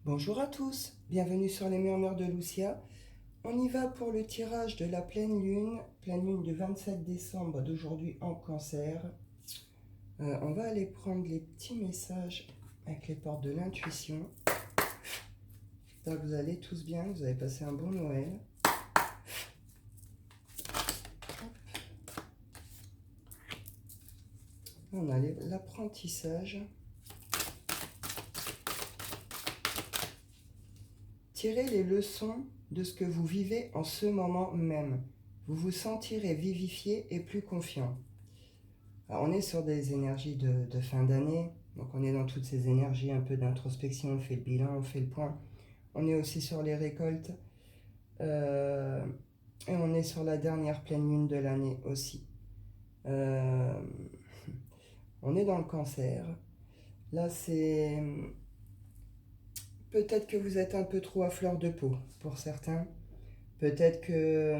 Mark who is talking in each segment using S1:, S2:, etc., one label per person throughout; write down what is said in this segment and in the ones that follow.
S1: Bonjour à tous, bienvenue sur les murmures de Lucia. On y va pour le tirage de la pleine lune du 27 décembre d'aujourd'hui en Cancer. On va aller prendre les petits messages avec les portes de l'intuition. J'espère que vous allez tous bien, vous avez passé un bon Noël. On a l'apprentissage. Tirez les leçons de ce que vous vivez en ce moment même. Vous vous sentirez vivifié et plus confiant. Alors, on est sur des énergies de fin d'année, donc on est dans toutes ces énergies un peu d'introspection, on fait le bilan, on fait le point. On est aussi sur les récoltes et on est sur la dernière pleine lune de l'année aussi. On est dans le Cancer. Là, c'est peut-être que vous êtes un peu trop à fleur de peau pour certains. Peut-être que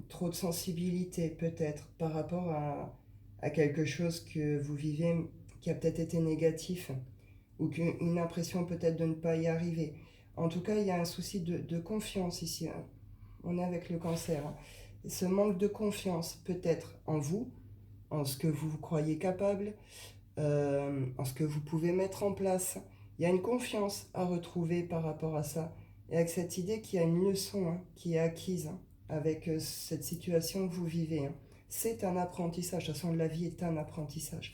S1: trop de sensibilité, peut-être, par rapport à quelque chose que vous vivez qui a peut-être été négatif, ou une impression peut-être de ne pas y arriver. En tout cas, il y a un souci de confiance ici. On est avec le Cancer. Ce manque de confiance, peut-être en vous, en ce que vous croyez capable, en ce que vous pouvez mettre en place. Il y a une confiance à retrouver par rapport à ça. Et avec cette idée qu'il y a une leçon qui est acquise avec cette situation que vous vivez. C'est un apprentissage. De toute façon, la vie est un apprentissage.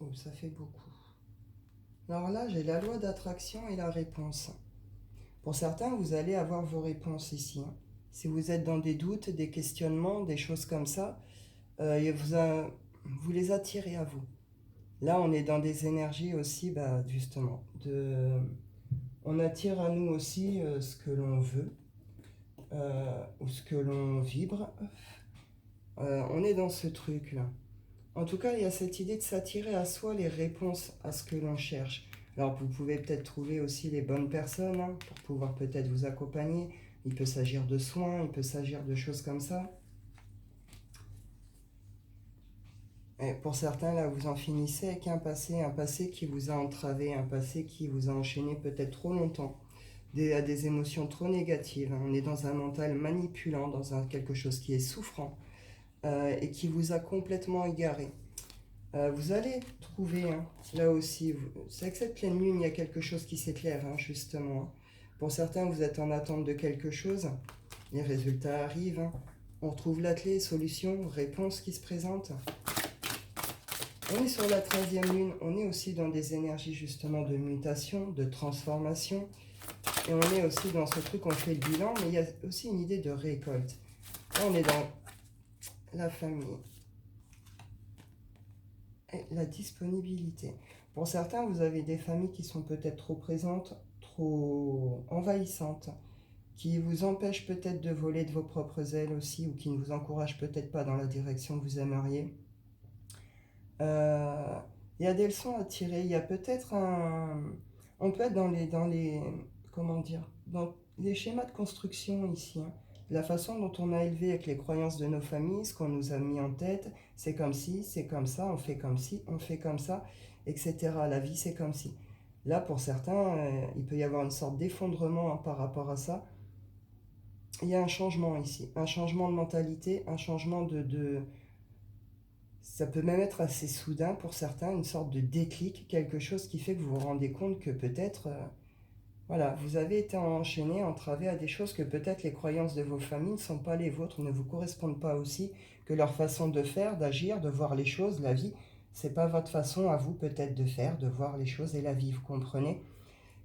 S1: Oh, ça fait beaucoup. Alors là, j'ai la loi d'attraction et la réponse. Pour certains, vous allez avoir vos réponses ici. Si vous êtes dans des doutes, des questionnements, des choses comme ça, vous les attirez à vous. Là, on est dans des énergies aussi, justement, on attire à nous aussi ce que l'on veut, ou ce que l'on vibre. On est dans ce truc-là. En tout cas, il y a cette idée de s'attirer à soi les réponses à ce que l'on cherche. Alors, vous pouvez peut-être trouver aussi les bonnes personnes pour pouvoir peut-être vous accompagner. Il peut s'agir de soins, il peut s'agir de choses comme ça. Et pour certains, là, vous en finissez avec un passé qui vous a entravé, un passé qui vous a enchaîné peut-être trop longtemps, à des émotions trop négatives. On est dans un mental manipulant, dans quelque chose qui est souffrant et qui vous a complètement égaré. Vous allez trouver, là aussi, c'est avec cette pleine lune, il y a quelque chose qui s'éclaire, justement. Pour certains, vous êtes en attente de quelque chose, les résultats arrivent, on retrouve la clé, solution, réponse qui se présente. On est sur la 13e lune, on est aussi dans des énergies justement de mutation, de transformation. Et on est aussi dans ce truc, on fait le bilan, mais il y a aussi une idée de récolte. Là, on est dans la famille. Et la disponibilité. Pour certains, vous avez des familles qui sont peut-être trop présentes, trop envahissantes, qui vous empêchent peut-être de voler de vos propres ailes aussi, ou qui ne vous encouragent peut-être pas dans la direction que vous aimeriez. Il y a des leçons à tirer. Il y a peut-être on peut être dans les comment dire, dans les schémas de construction ici. La façon dont on a élevé avec les croyances de nos familles, ce qu'on nous a mis en tête, c'est comme si, c'est comme ça, on fait comme si, on fait comme ça, etc. La vie, c'est comme si. Là, pour certains, il peut y avoir une sorte d'effondrement par rapport à ça. Il y a un changement ici, un changement de mentalité, un changement ça peut même être assez soudain pour certains, une sorte de déclic, quelque chose qui fait que vous vous rendez compte que peut-être, voilà, vous avez été enchaîné, entravé à des choses que peut-être les croyances de vos familles ne sont pas les vôtres, ne vous correspondent pas aussi, que leur façon de faire, d'agir, de voir les choses, la vie, c'est pas votre façon à vous peut-être de faire, de voir les choses et la vie, vous comprenez?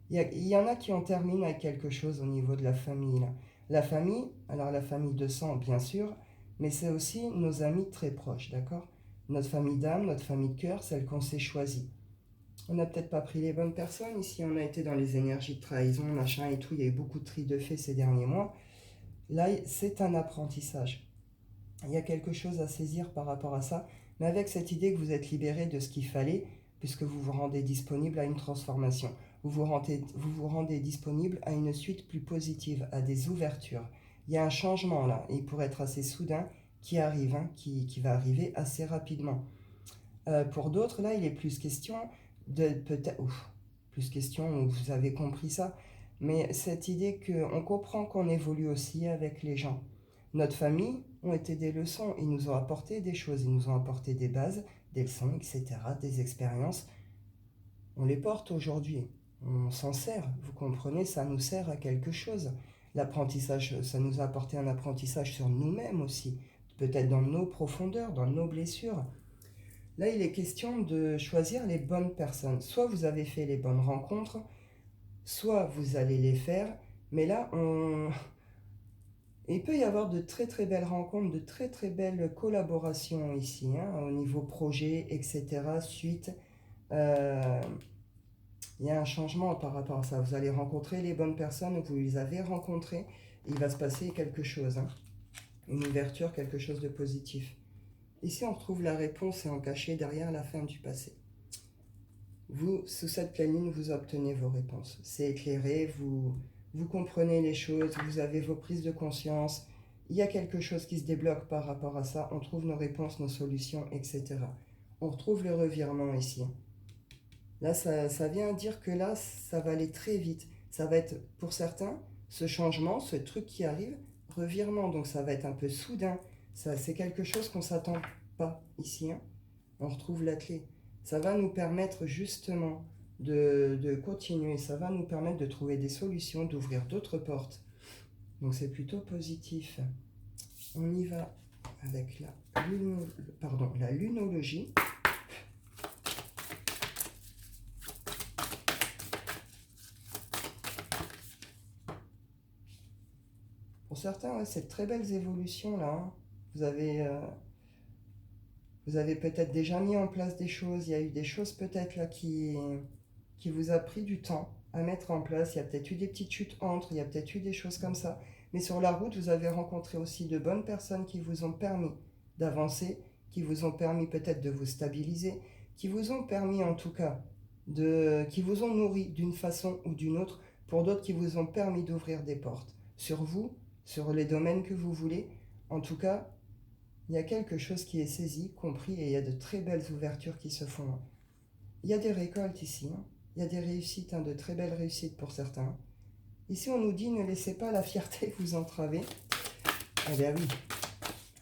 S1: Il y en a qui en terminent avec quelque chose au niveau de la famille, là. La famille, alors la famille de sang, bien sûr, mais c'est aussi nos amis très proches, d'accord? Notre famille d'âme, notre famille de cœur, celle qu'on s'est choisie. On n'a peut-être pas pris les bonnes personnes ici, on a été dans les énergies de trahison, machin et tout, il y a eu beaucoup de tri de fait ces derniers mois. Là, c'est un apprentissage. Il y a quelque chose à saisir par rapport à ça, mais avec cette idée que vous êtes libéré de ce qu'il fallait, puisque vous vous rendez disponible à une transformation. Vous vous rendez disponible à une suite plus positive, à des ouvertures. Il y a un changement là, et il pourrait être assez soudain, qui arrive, qui va arriver assez rapidement. Pour d'autres, là, il est plus question peut-être, plus question, vous avez compris ça, mais cette idée qu'on comprend qu'on évolue aussi avec les gens. Notre famille ont été des leçons, ils nous ont apporté des choses, ils nous ont apporté des bases, des leçons, etc., des expériences. On les porte aujourd'hui, on s'en sert, vous comprenez, ça nous sert à quelque chose. L'apprentissage, ça nous a apporté un apprentissage sur nous-mêmes aussi, peut-être dans nos profondeurs, dans nos blessures. Là, il est question de choisir les bonnes personnes. Soit vous avez fait les bonnes rencontres, soit vous allez les faire, mais là, il peut y avoir de très très belles rencontres, de très très belles collaborations ici, hein, au niveau projet, etc. Suite, euh, il y a un changement par rapport à ça. Vous allez rencontrer les bonnes personnes, vous les avez rencontrées, il va se passer quelque chose, hein, une ouverture, quelque chose de positif. Ici, on retrouve la réponse et en caché derrière la fin du passé. Vous, sous cette pleine lune, vous obtenez vos réponses. C'est éclairé, vous comprenez les choses, vous avez vos prises de conscience. Il y a quelque chose qui se débloque par rapport à ça. On trouve nos réponses, nos solutions, etc. On retrouve le revirement ici. Là, ça vient dire que là, ça va aller très vite. Ça va être, pour certains, ce changement, ce truc qui arrive, revirement. Donc ça va être un peu soudain. C'est quelque chose qu'on ne s'attend pas ici, hein. On retrouve la clé. Ça va nous permettre justement de continuer, ça va nous permettre de trouver des solutions, d'ouvrir d'autres portes. Donc c'est plutôt positif. On y va avec la lunologie. Pour certains, ouais, c'est de très belles évolutions là, hein. Vous avez, euh, vous avez peut-être déjà mis en place des choses, il y a eu des choses peut-être là qui vous a pris du temps à mettre en place. Il y a peut-être eu des petites chutes entre, il y a peut-être eu des choses comme ça. Mais sur la route, vous avez rencontré aussi de bonnes personnes qui vous ont permis d'avancer, qui vous ont permis peut-être de vous stabiliser, qui vous ont permis en tout cas, qui vous ont nourri d'une façon ou d'une autre, pour d'autres qui vous ont permis d'ouvrir des portes. Sur vous, sur les domaines que vous voulez, en tout cas, il y a quelque chose qui est saisi, compris, et il y a de très belles ouvertures qui se font. Il y a des récoltes ici, hein. Il y a des réussites, hein, de très belles réussites pour certains. Ici, on nous dit ne laissez pas la fierté vous entraver. Eh bien oui,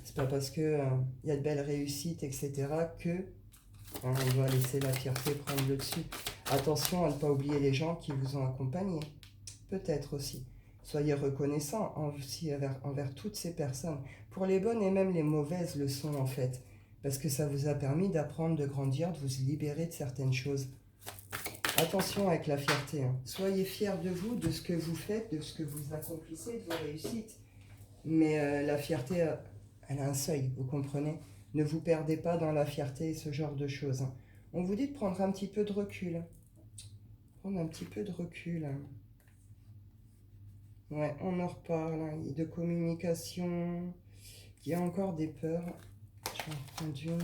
S1: c'est pas parce que il y a de belles réussites, etc., que on doit laisser la fierté prendre le dessus. Attention à ne pas oublier les gens qui vous ont accompagné. Peut-être aussi. Soyez reconnaissants aussi envers toutes ces personnes, pour les bonnes et même les mauvaises leçons en fait, parce que ça vous a permis d'apprendre, de grandir, de vous libérer de certaines choses. Attention avec la fierté, hein. Soyez fiers de vous, de ce que vous faites, de ce que vous accomplissez, de vos réussites. Mais la fierté, elle a un seuil, vous comprenez? Ne vous perdez pas dans la fierté et ce genre de choses, hein. On vous dit de prendre un petit peu de recul. Prendre un petit peu de recul, hein. Ouais, on en reparle, hein, de communication. Il y a encore des peurs. Je vais en prendre une.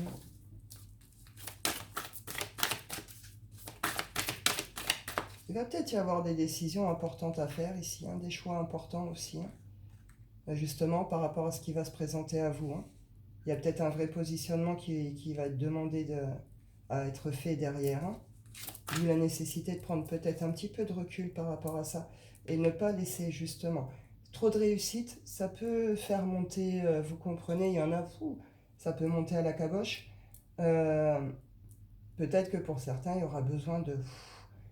S1: Il va peut-être y avoir des décisions importantes à faire ici, hein, des choix importants aussi, hein, justement par rapport à ce qui va se présenter à vous, hein. Il y a peut-être un vrai positionnement qui va être demandé à être fait derrière, hein. D'où la nécessité de prendre peut-être un petit peu de recul par rapport à ça et ne pas laisser justement. Trop de réussite, ça peut faire monter, vous comprenez, il y en a, ça peut monter à la caboche. Euh, Peut-être que pour certains, il y aura besoin de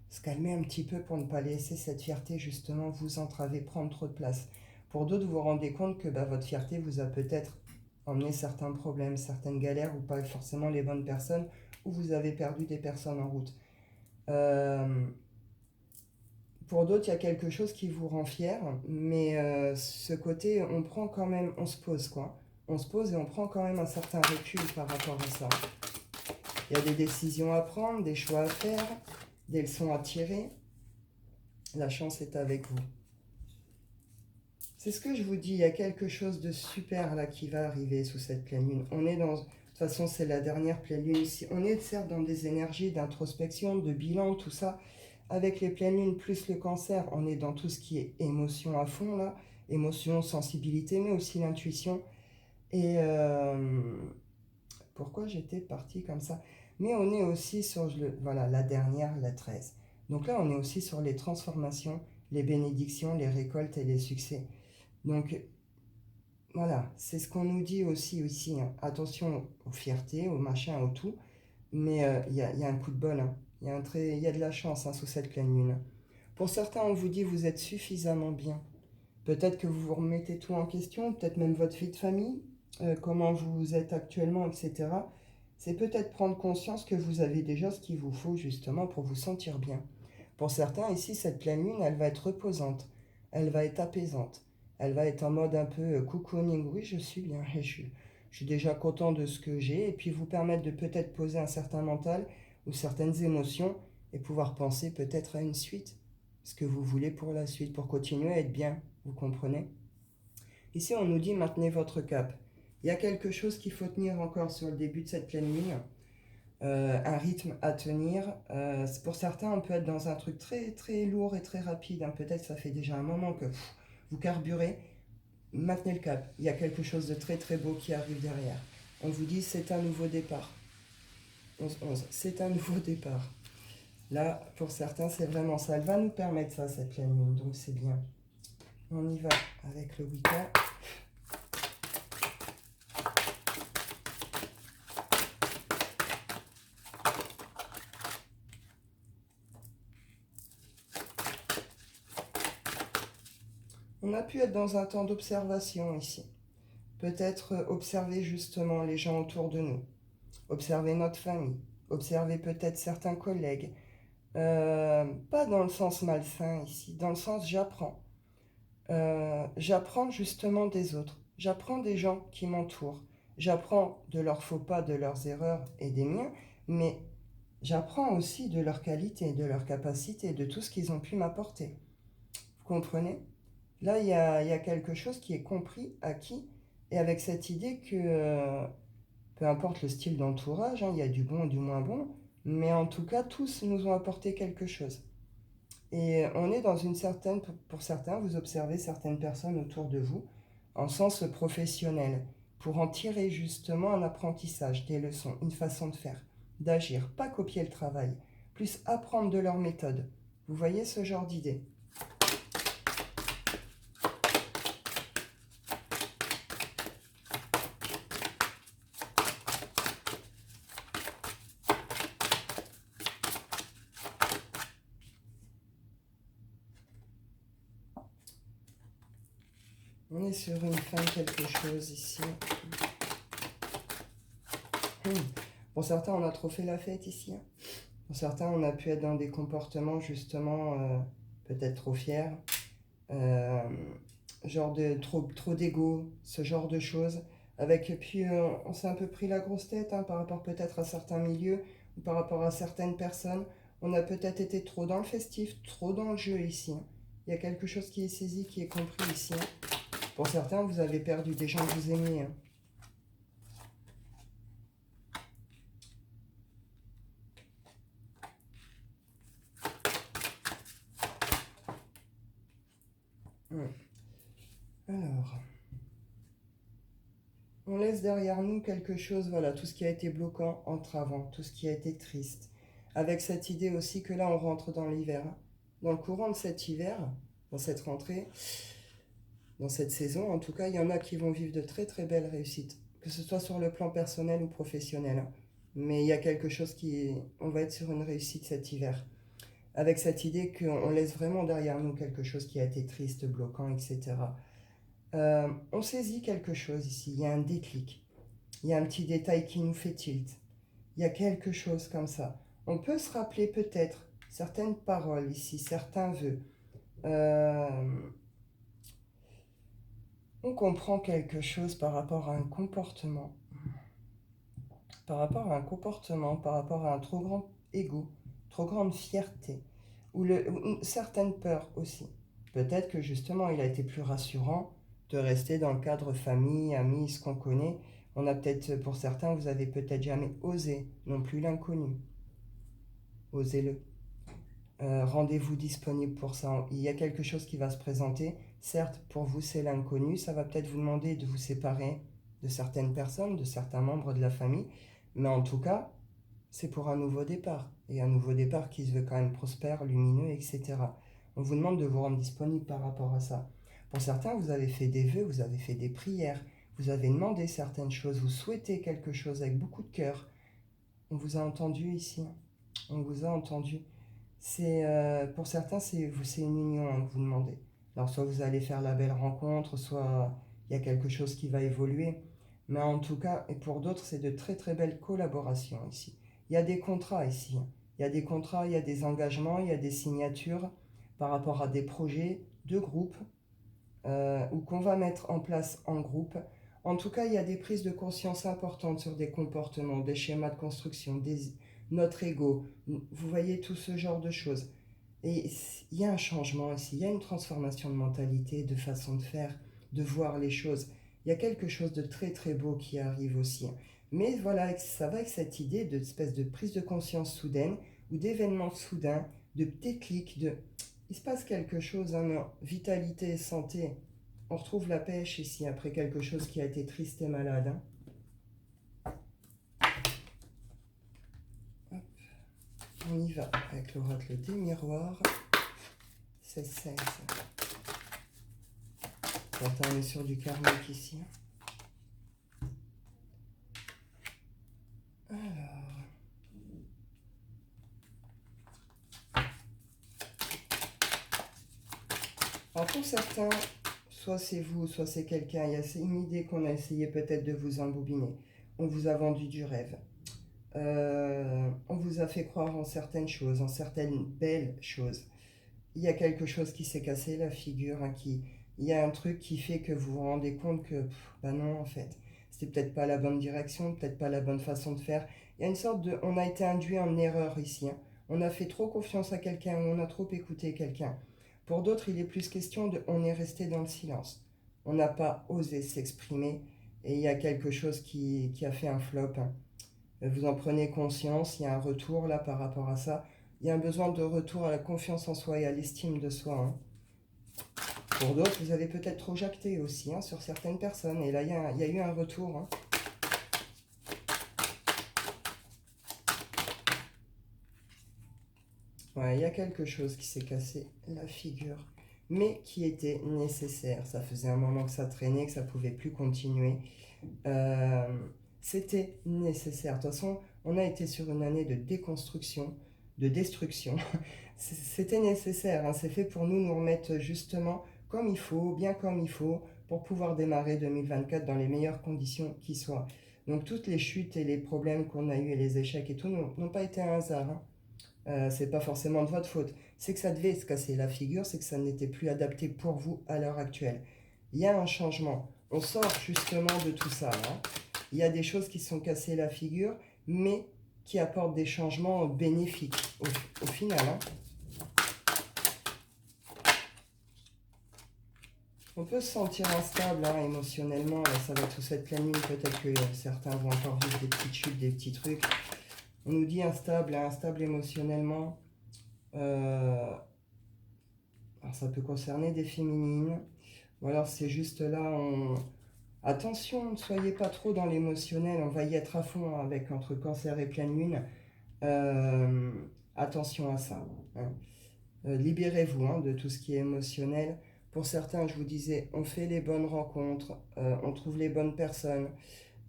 S1: se calmer un petit peu pour ne pas laisser cette fierté justement vous entraver, prendre trop de place. Pour d'autres, vous vous rendez compte que votre fierté vous a peut-être emmené certains problèmes, certaines galères ou pas forcément les bonnes personnes, ou vous avez perdu des personnes en route. Euh, pour d'autres, il y a quelque chose qui vous rend fier, mais ce côté, on prend quand même, on se pose quoi. On se pose et on prend quand même un certain recul par rapport à ça. Il y a des décisions à prendre, des choix à faire, des leçons à tirer. La chance est avec vous. C'est ce que je vous dis, il y a quelque chose de super là qui va arriver sous cette pleine lune. On est dans... De toute façon, c'est la dernière pleine lune ici. On est certes dans des énergies d'introspection, de bilan, tout ça. Avec les pleines lunes plus le cancer, on est dans tout ce qui est émotion à fond là. Émotion, sensibilité, mais aussi l'intuition. Et pourquoi j'étais partie comme ça? Mais on est aussi sur voilà, la dernière, la 13. Donc là, on est aussi sur les transformations, les bénédictions, les récoltes et les succès. Donc voilà, c'est ce qu'on nous dit aussi ici, hein. Attention aux fiertés, aux machins, au tout. Mais y a un coup de bol, hein. Y a de la chance, hein, sous cette pleine lune. Pour certains, on vous dit vous êtes suffisamment bien. Peut-être que vous vous remettez tout en question, peut-être même votre vie de famille, comment vous êtes actuellement, etc. C'est peut-être prendre conscience que vous avez déjà ce qu'il vous faut justement pour vous sentir bien. Pour certains, ici, cette pleine lune, elle va être reposante, elle va être apaisante, elle va être en mode un peu cocooning. Oui, je suis bien, je suis déjà content de ce que j'ai, et puis vous permettre de peut-être poser un certain mental ou certaines émotions et pouvoir penser peut-être à une suite, ce que vous voulez pour la suite, pour continuer à être bien, vous comprenez? Ici, on nous dit maintenez votre cap. Il y a quelque chose qu'il faut tenir encore sur le début de cette pleine lune, un rythme à tenir. Pour certains, on peut être dans un truc très très lourd et très rapide, hein. Peut-être ça fait déjà un moment que vous carburez. Maintenez le cap. Il y a quelque chose de très très beau qui arrive derrière. On vous dit c'est un nouveau départ. 11-11, c'est un nouveau départ. Là, pour certains, c'est vraiment ça. Elle va nous permettre ça, cette pleine lune, donc c'est bien. On y va avec le Wicca. On a pu être dans un temps d'observation ici. Peut-être observer justement les gens autour de nous, observer notre famille, observer peut-être certains collègues. Pas dans le sens malsain ici, dans le sens j'apprends. J'apprends justement des autres. J'apprends des gens qui m'entourent. J'apprends de leurs faux pas, de leurs erreurs et des miens, mais j'apprends aussi de leurs qualités, de leurs capacités, de tout ce qu'ils ont pu m'apporter. Vous comprenez? Là, il y a quelque chose qui est compris, acquis, et avec cette idée que, peu importe le style d'entourage, hein, il y a du bon et du moins bon, mais en tout cas, tous nous ont apporté quelque chose. Et on est dans une certaine, pour certains, vous observez certaines personnes autour de vous, en sens professionnel, pour en tirer justement un apprentissage, des leçons, une façon de faire, d'agir, pas copier le travail, plus apprendre de leur méthode. Vous voyez ce genre d'idée? On est sur une fin de quelque chose ici. Pour certains, on a trop fait la fête ici, hein. Pour certains, on a pu être dans des comportements justement peut-être trop fiers, euh, genre de trop d'ego, ce genre de choses. Avec, puis on s'est un peu pris la grosse tête, hein, par rapport peut-être à certains milieux ou par rapport à certaines personnes. On a peut-être été trop dans le festif, trop dans le jeu ici, hein. Il y a quelque chose qui est saisi, qui est compris ici, hein. Pour certains, vous avez perdu des gens que vous aimiez, hein. Alors, on laisse derrière nous quelque chose, voilà, tout ce qui a été bloquant, entravant, tout ce qui a été triste. Avec cette idée aussi que là, on rentre dans l'hiver. Dans le courant de cet hiver, dans cette rentrée, dans cette saison, en tout cas, il y en a qui vont vivre de très très belles réussites, que ce soit sur le plan personnel ou professionnel. Mais il y a quelque chose qui... On va être sur une réussite cet hiver. Avec cette idée qu'on laisse vraiment derrière nous quelque chose qui a été triste, bloquant, etc. On saisit quelque chose ici, il y a un déclic, il y a un petit détail qui nous fait tilt, il y a quelque chose comme ça. On peut se rappeler peut-être certaines paroles ici, certains vœux. Euh, on comprend quelque chose par rapport à un comportement, par rapport à un trop grand ego, trop grande fierté, ou une certaine peur aussi. Peut-être que justement il a été plus rassurant de rester dans le cadre famille, amis, ce qu'on connaît. On a peut-être, pour certains, vous avez peut-être jamais osé non plus l'inconnu. Osez-le. Rendez-vous disponible pour ça. Il y a quelque chose qui va se présenter. Certes, pour vous, c'est l'inconnu. Ça va peut-être vous demander de vous séparer de certaines personnes, de certains membres de la famille. Mais en tout cas, c'est pour un nouveau départ. Et un nouveau départ qui se veut quand même prospère, lumineux, etc. On vous demande de vous rendre disponible par rapport à ça. Pour certains, vous avez fait des vœux, vous avez fait des prières, vous avez demandé certaines choses, vous souhaitez quelque chose avec beaucoup de cœur. On vous a entendu ici. On vous a entendu. Pour certains, c'est une union hein, que vous demandez. Alors, soit vous allez faire la belle rencontre, soit il y a quelque chose qui va évoluer. Mais en tout cas, et pour d'autres, c'est de très très belles collaborations ici. Il y a des contrats ici. Il y a des contrats, il y a des engagements, il y a des signatures par rapport à des projets de groupe ou qu'on va mettre en place en groupe. En tout cas, il y a des prises de conscience importantes sur des comportements, des schémas de construction, notre ego. Vous voyez tout ce genre de choses. Et il y a un changement ici, il y a une transformation de mentalité, de façon de faire, de voir les choses. Il y a quelque chose de très très beau qui arrive aussi. Mais voilà, ça va avec cette idée d'espèce de prise de conscience soudaine ou d'événements soudains, de déclic, il se passe quelque chose, hein, vitalité, santé. On retrouve la pêche ici après quelque chose qui a été triste et malade. Hein. Hop. On y va avec l'oracle des miroirs. 16-16. On est sur du karmique ici. Alors pour certains, soit c'est vous, soit c'est quelqu'un, il y a une idée qu'on a essayé peut-être de vous embobiner. On vous a vendu du rêve. On vous a fait croire en certaines choses, en certaines belles choses. Il y a quelque chose qui s'est cassé la figure, hein, il y a un truc qui fait que vous vous rendez compte que, bah non, en fait, c'était peut-être pas la bonne direction, peut-être pas la bonne façon de faire. Il y a une sorte de, on a été induit en erreur ici. Hein. On a fait trop confiance à quelqu'un, on a trop écouté quelqu'un. Pour d'autres, il est plus question de, on est resté dans le silence. On n'a pas osé s'exprimer et il y a quelque chose qui a fait un flop. Hein. Vous en prenez conscience, il y a un retour là par rapport à ça. Il y a un besoin de retour à la confiance en soi et à l'estime de soi. Hein. Pour d'autres, vous avez peut-être trop jacté aussi hein, sur certaines personnes. Et là, il y a eu un retour. Hein. Ouais, il y a quelque chose qui s'est cassé la figure, mais qui était nécessaire. Ça faisait un moment que ça traînait, que ça ne pouvait plus continuer. Euh, C'était nécessaire. De toute façon, on a été sur une année de déconstruction, de destruction. C'était nécessaire. Hein. C'est fait pour nous remettre justement comme il faut, bien comme il faut, pour pouvoir démarrer 2024 dans les meilleures conditions qui soient. Donc toutes les chutes et les problèmes qu'on a eus et les échecs et tout n'ont pas été un hasard. Hein. C'est pas forcément de votre faute. C'est que ça devait se casser la figure, c'est que ça n'était plus adapté pour vous à l'heure actuelle. Il y a un changement. On sort justement de tout ça. Hein. Il y a des choses qui se sont cassées la figure, mais qui apportent des changements bénéfiques au final. Hein. On peut se sentir instable hein, émotionnellement. Là, ça va être sous cette pleine lune. Peut-être que certains vont encore vivre des petites chutes, des petits trucs. On nous dit instable, hein, instable émotionnellement. Alors ça peut concerner des féminines. Ou alors c'est juste là, attention, ne soyez pas trop dans l'émotionnel. On va y être à fond hein, avec entre cancer et pleine lune. Euh, Attention à ça. Hein. Libérez-vous hein, de tout ce qui est émotionnel. Pour certains, je vous disais, on fait les bonnes rencontres, on trouve les bonnes personnes,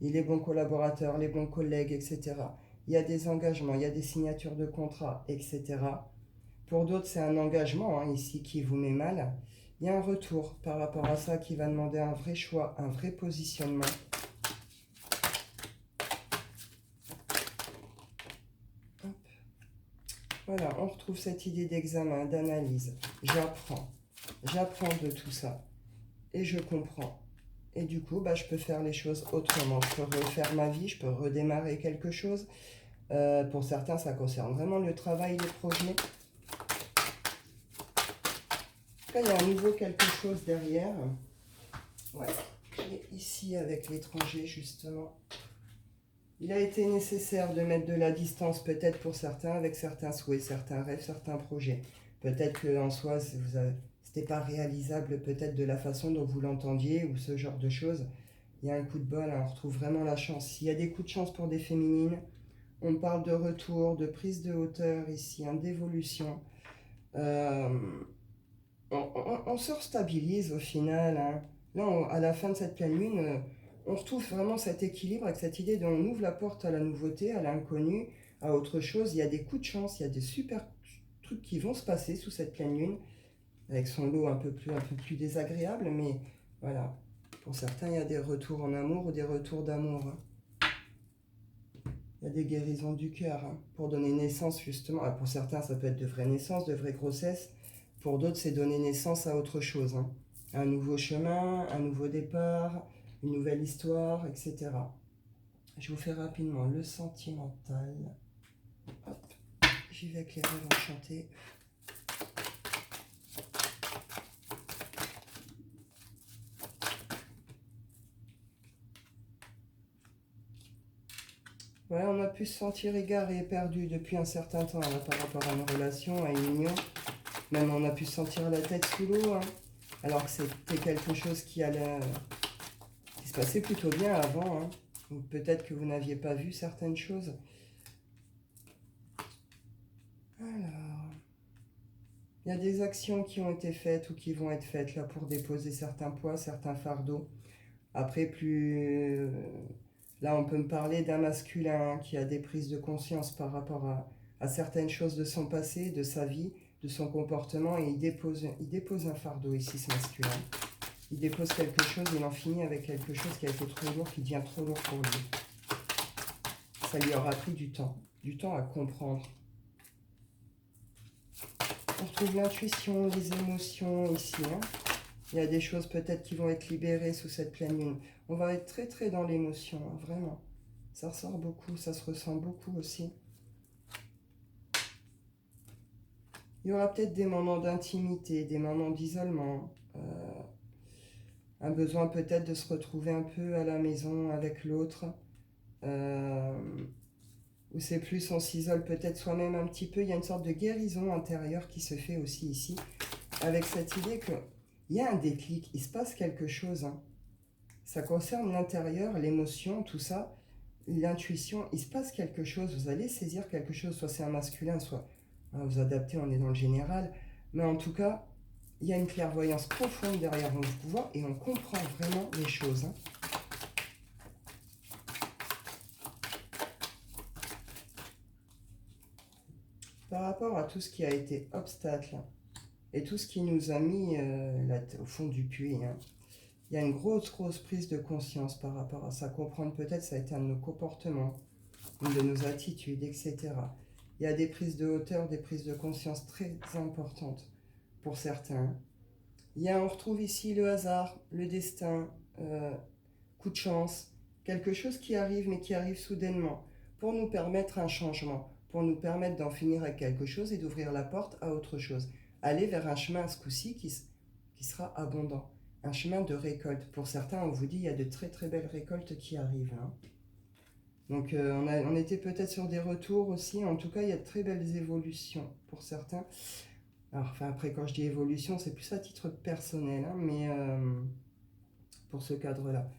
S1: les bons collaborateurs, les bons collègues, etc. Il y a des engagements, il y a des signatures de contrats, etc. Pour d'autres, c'est un engagement hein, ici qui vous met mal. Il y a un retour par rapport à ça qui va demander un vrai choix, un vrai positionnement. Hop. Voilà, on retrouve cette idée d'examen, d'analyse. J'apprends de tout ça et je comprends. Et du coup, bah, je peux faire les choses autrement. Je peux refaire ma vie, je peux redémarrer quelque chose. Pour certains, ça concerne vraiment le travail, les projets. Là, il y a un nouveau quelque chose derrière. Ouais, et ici avec l'étranger, justement. Il a été nécessaire de mettre de la distance, peut-être pour certains, avec certains souhaits, certains rêves, certains projets. Peut-être qu'en soi, c'était pas réalisable, peut-être de la façon dont vous l'entendiez, ou ce genre de choses. Il y a un coup de bol, hein, on retrouve vraiment la chance. S'il y a des coups de chance pour des féminines, On parle de retour, de prise de hauteur ici, hein, d'évolution. Euh, on se restabilise au final, hein. Là, à la fin de cette pleine lune, on retrouve vraiment cet équilibre avec cette idée on ouvre la porte à la nouveauté, à l'inconnu, à autre chose. Il y a des coups de chance, il y a des super trucs qui vont se passer sous cette pleine lune, avec son lot un peu plus désagréable, mais voilà. Pour certains, il y a des retours en amour ou des retours d'amour, hein. Il y a des guérisons du cœur, hein, pour donner naissance justement. Alors pour certains, ça peut être de vraies naissances, de vraies grossesses. Pour d'autres, c'est donner naissance à autre chose, hein. Un nouveau chemin, un nouveau départ, une nouvelle histoire, etc. Je vous fais rapidement le sentimental. Hop, j'y vais avec les rêves enchantés. Ouais, on a pu se sentir égaré et perdu depuis un certain temps là, par rapport à une relation, à une union. Même on a pu sentir la tête sous l'eau, hein, alors que c'était quelque chose qui se passait plutôt bien avant, hein. Ou peut-être que vous n'aviez pas vu certaines choses. Alors, il y a des actions qui ont été faites ou qui vont être faites là pour déposer certains poids, certains fardeaux. Après, là, on peut me parler d'un masculin qui a des prises de conscience par rapport à certaines choses de son passé, de sa vie, de son comportement, et il dépose un fardeau ici, ce masculin. Il dépose quelque chose, il en finit avec quelque chose qui a été trop lourd, qui devient trop lourd pour lui. Ça lui aura pris du temps à comprendre. On retrouve l'intuition, les émotions ici, hein. Il y a des choses peut-être qui vont être libérées sous cette pleine lune. On va être très très dans l'émotion, hein, vraiment. Ça ressort beaucoup, ça se ressent beaucoup aussi. Il y aura peut-être des moments d'intimité, des moments d'isolement. Un besoin peut-être de se retrouver un peu à la maison avec l'autre. Ou c'est plus on s'isole peut-être soi-même un petit peu. Il y a une sorte de guérison intérieure qui se fait aussi ici. Avec cette idée qu'il y a un déclic, il se passe quelque chose, hein. Ça concerne l'intérieur, l'émotion, tout ça, l'intuition, il se passe quelque chose, vous allez saisir quelque chose, soit c'est un masculin, soit vous adaptez, on est dans le général, mais en tout cas, il y a une clairvoyance profonde derrière vos pouvoirs et on comprend vraiment les choses, hein. Par rapport à tout ce qui a été obstacle et tout ce qui nous a mis au fond du puits, hein, il y a une grosse prise de conscience par rapport à ça. Comprendre peut-être ça a été un de nos comportements, une de nos attitudes, etc. Il y a des prises de hauteur, des prises de conscience très importantes pour certains. On retrouve ici le hasard, le destin, coup de chance, quelque chose qui arrive mais qui arrive soudainement pour nous permettre un changement, pour nous permettre d'en finir avec quelque chose et d'ouvrir la porte à autre chose. Aller vers un chemin ce coup-ci qui sera abondant. Un chemin de récolte. Pour certains, on vous dit, il y a de très très belles récoltes qui arrivent, hein. Donc on était peut-être sur des retours aussi. En tout cas, il y a de très belles évolutions pour certains. Alors, enfin, après, quand je dis évolution, c'est plus à titre personnel, hein, mais pour ce cadre-là.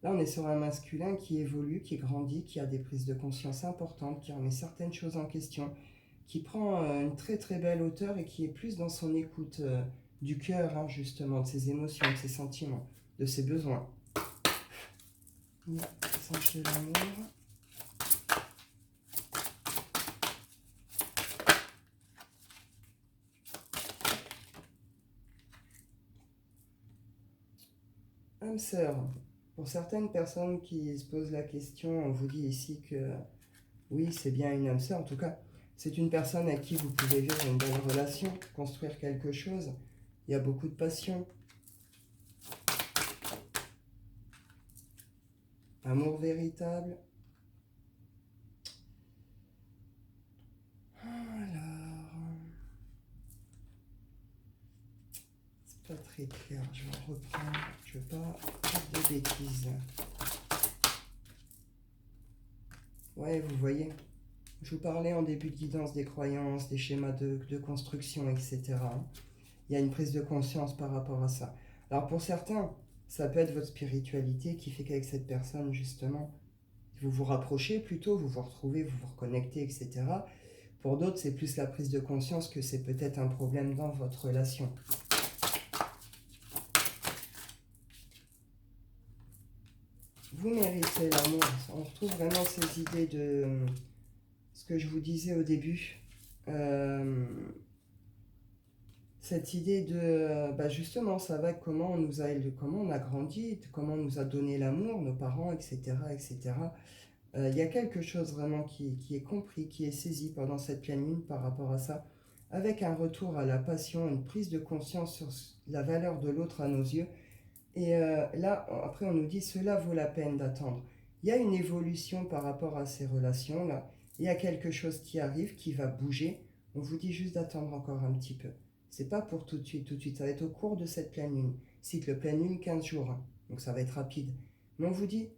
S1: Là, on est sur un masculin qui évolue, qui grandit, qui a des prises de conscience importantes, qui remet certaines choses en question, qui prend une très très belle hauteur et qui est plus dans son écoute du cœur, hein, justement, de ses émotions, de ses sentiments, de ses besoins. Sens de l'amour. Âme sœur. Pour certaines personnes qui se posent la question, on vous dit ici que oui, c'est bien une âme sœur. En tout cas, c'est une personne à qui vous pouvez vivre une belle relation, construire quelque chose. Il y a beaucoup de passion. Amour véritable. Alors, c'est pas très clair. Je vais reprendre. Je veux pas faire de bêtises. Ouais, vous voyez. Je vous parlais en début de guidance des croyances, des schémas de construction, etc. Il y a une prise de conscience par rapport à ça. Alors pour certains, ça peut être votre spiritualité qui fait qu'avec cette personne, justement, vous vous rapprochez plutôt, vous vous retrouvez, vous vous reconnectez, etc. Pour d'autres, c'est plus la prise de conscience que c'est peut-être un problème dans votre relation. Vous méritez l'amour. On retrouve vraiment ces idées de ce que je vous disais au début. Cette idée de, justement, ça va comment on nous a élevé, comment on a grandi, comment on nous a donné l'amour, nos parents, etc., etc. Il y a quelque chose vraiment qui est compris, qui est saisi pendant cette pleine lune par rapport à ça, avec un retour à la passion, une prise de conscience sur la valeur de l'autre à nos yeux. Et là, après, on nous dit, cela vaut la peine d'attendre. Il y a une évolution par rapport à ces relations-là. Il y a quelque chose qui arrive, qui va bouger. On vous dit juste d'attendre encore un petit peu. C'est pas pour tout de suite, tout de suite. Ça va être au cours de cette pleine lune. Cycle pleine lune, 15 jours. Hein. Donc ça va être rapide. Mais on vous dit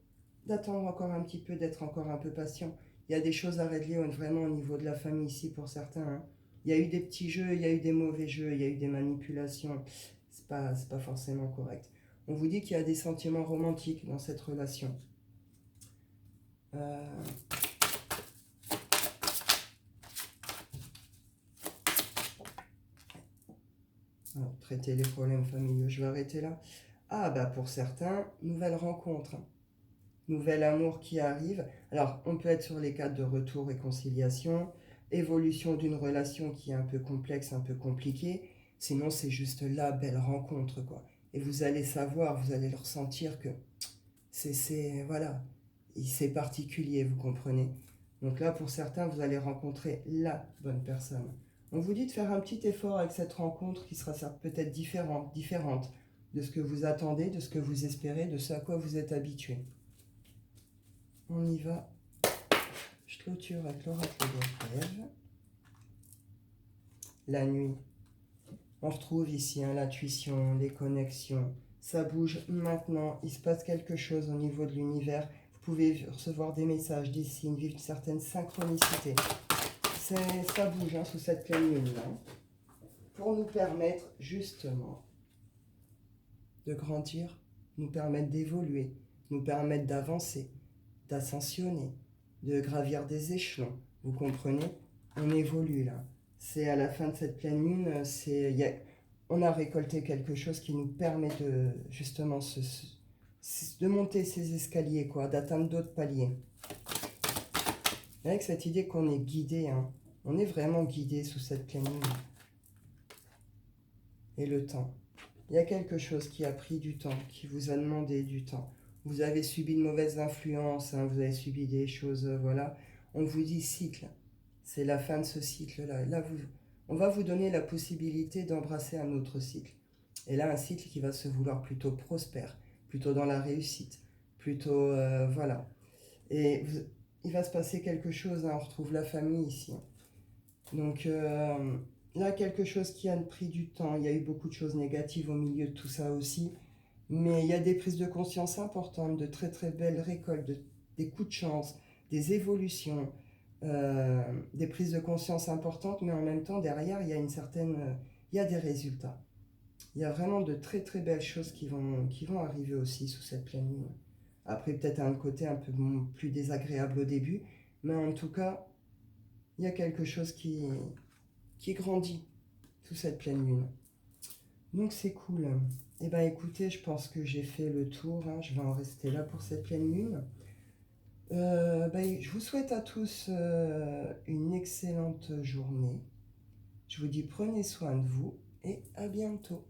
S1: d'attendre encore un petit peu, d'être encore un peu patient. Il y a des choses à régler vraiment au niveau de la famille ici pour certains. Hein. Il y a eu des petits jeux, il y a eu des mauvais jeux, il y a eu des manipulations. C'est pas forcément correct. On vous dit qu'il y a des sentiments romantiques dans cette relation. Alors, traiter les problèmes familiaux, je vais arrêter là. Ah, pour certains, nouvelle rencontre. Nouvel amour qui arrive. Alors, on peut être sur les cadres de retour, réconciliation, évolution d'une relation qui est un peu complexe, un peu compliquée. Sinon, c'est juste la belle rencontre, quoi. Et vous allez savoir, vous allez le ressentir que voilà, c'est particulier, vous comprenez. Donc là, pour certains, vous allez rencontrer la bonne personne. On vous dit de faire un petit effort avec cette rencontre qui sera peut-être différente de ce que vous attendez, de ce que vous espérez, de ce à quoi vous êtes habitué. On y va. Je clôture avec l'oracle des rêves. La nuit. On retrouve ici l'intuition, les connexions. Ça bouge maintenant. Il se passe quelque chose au niveau de l'univers. Vous pouvez recevoir des messages, des signes, vivre une certaine synchronicité. Ça bouge sous cette pleine lune-là. Pour nous permettre justement de grandir, nous permettre d'évoluer, nous permettre d'avancer, d'ascensionner, de gravir des échelons. Vous comprenez? On évolue là. C'est à la fin de cette pleine lune, on a récolté quelque chose qui nous permet de justement de monter ces escaliers, quoi, d'atteindre d'autres paliers. Avec cette idée qu'on est guidé, on est vraiment guidé sous cette pleine lune. Et le temps. Il y a quelque chose qui a pris du temps, qui vous a demandé du temps. Vous avez subi de mauvaises influences, vous avez subi des choses, voilà. On vous dit cycle. C'est la fin de ce cycle-là. Là, on va vous donner la possibilité d'embrasser un autre cycle. Et là, un cycle qui va se vouloir plutôt prospère, plutôt dans la réussite, plutôt, voilà. Et il va se passer quelque chose, on retrouve la famille ici. Donc, là, quelque chose qui a pris du temps. Il y a eu beaucoup de choses négatives au milieu de tout ça aussi. Mais il y a des prises de conscience importantes, de très très belles récoltes, des coups de chance, des évolutions, des prises de conscience importantes, mais en même temps, derrière, il y a il y a des résultats. Il y a vraiment de très très belles choses qui vont arriver aussi sous cette pleine lune. Après, peut-être un côté un peu plus désagréable au début, mais en tout cas, il y a quelque chose qui grandit sous cette pleine lune. Donc c'est cool. Eh bien écoutez, je pense que j'ai fait le tour. Je vais en rester là pour cette pleine lune. Je vous souhaite à tous une excellente journée. Je vous dis prenez soin de vous et à bientôt.